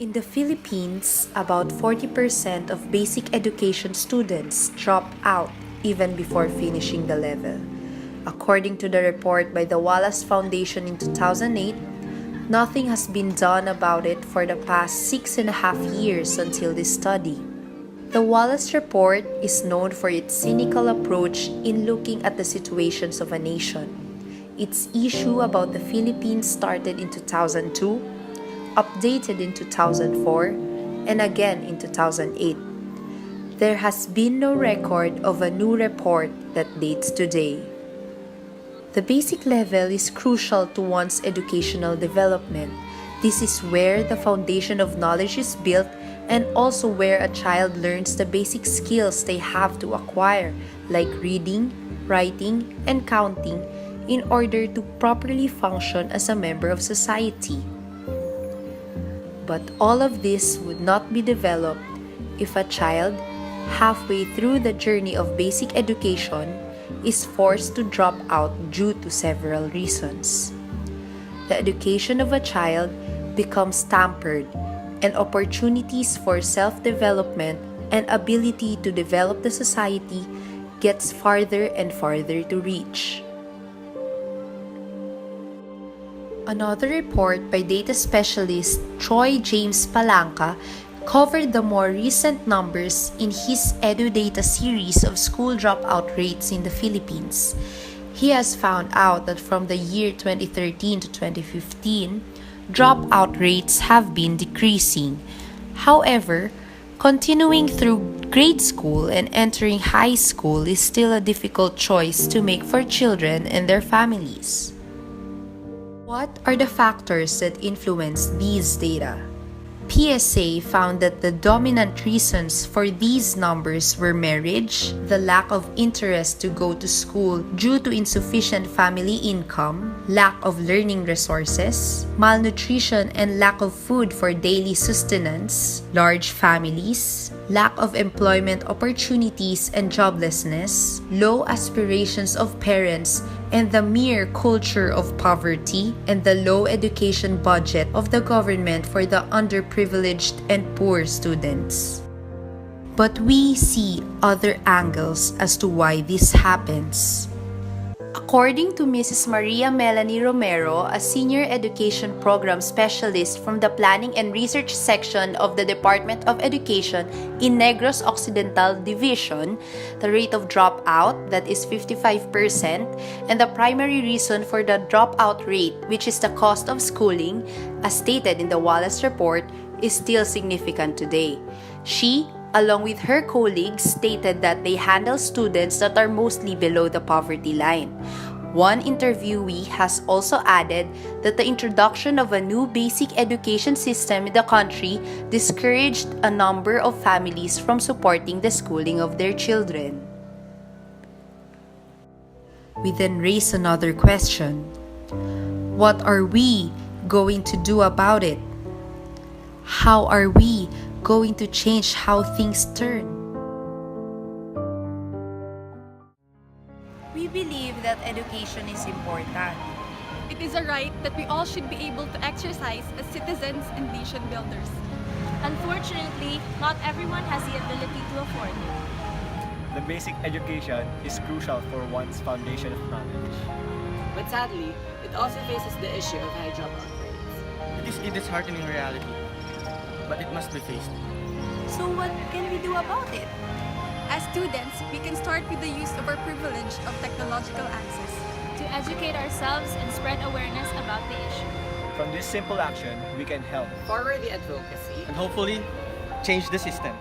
In the Philippines, about 40% of basic education students drop out even before finishing the level. According to the report by the Wallace Foundation in 2008, nothing has been done about it for the past 6.5 years until this study. The Wallace Report is known for its cynical approach in looking at the situations of a nation. Its issue about the Philippines started in 2002, updated in 2004, and again in 2008. There has been no record of a new report that dates today. The basic level is crucial to one's educational development. This is where the foundation of knowledge is built and also where a child learns the basic skills they have to acquire, like reading, writing, and counting, in order to properly function as a member of society. But all of this would not be developed if a child, halfway through the journey of basic education, is forced to drop out due to several reasons. The education of a child becomes tampered, and opportunities for self-development and ability to develop the society gets farther and farther to reach. Another report by data specialist Troy James Palanca covered the more recent numbers in his EduData series of school dropout rates in the Philippines. He has found out that from the year 2013 to 2015, dropout rates have been decreasing. However, continuing through grade school and entering high school is still a difficult choice to make for children and their families. What are the factors that influence these data? PSA found that the dominant reasons for these numbers were marriage, the lack of interest to go to school due to insufficient family income, lack of learning resources, malnutrition and lack of food for daily sustenance, large families, lack of employment opportunities and joblessness, low aspirations of parents, and the mere culture of poverty and the low education budget of the government for the underprivileged and poor students. But we see other angles as to why this happens. According to Mrs. Maria Melanie Romero, a senior education program specialist from the Planning and Research section of the Department of Education in Negros Occidental Division, the rate of dropout, that is 55%, and the primary reason for the dropout rate, which is the cost of schooling, as stated in the Wallace Report, is still significant today. She, along with her colleagues, stated that they handle students that are mostly below the poverty line. One interviewee has also added that the introduction of a new basic education system in the country discouraged a number of families from supporting the schooling of their children. We then raise another question. What are we going to do about it? How are we going to change how things turn? We believe that education is important. It is a right that we all should be able to exercise as citizens and nation builders. Unfortunately, not everyone has the ability to afford it. The basic education is crucial for one's foundation of knowledge. But sadly, it also faces the issue of high dropout rates. It is a disheartening reality, but it must be faced. So what can we do about it? As students, we can start with the use of our privilege of technological access. To educate ourselves and spread awareness about the issue. From this simple action, we can help Forward the advocacy And hopefully, change the system.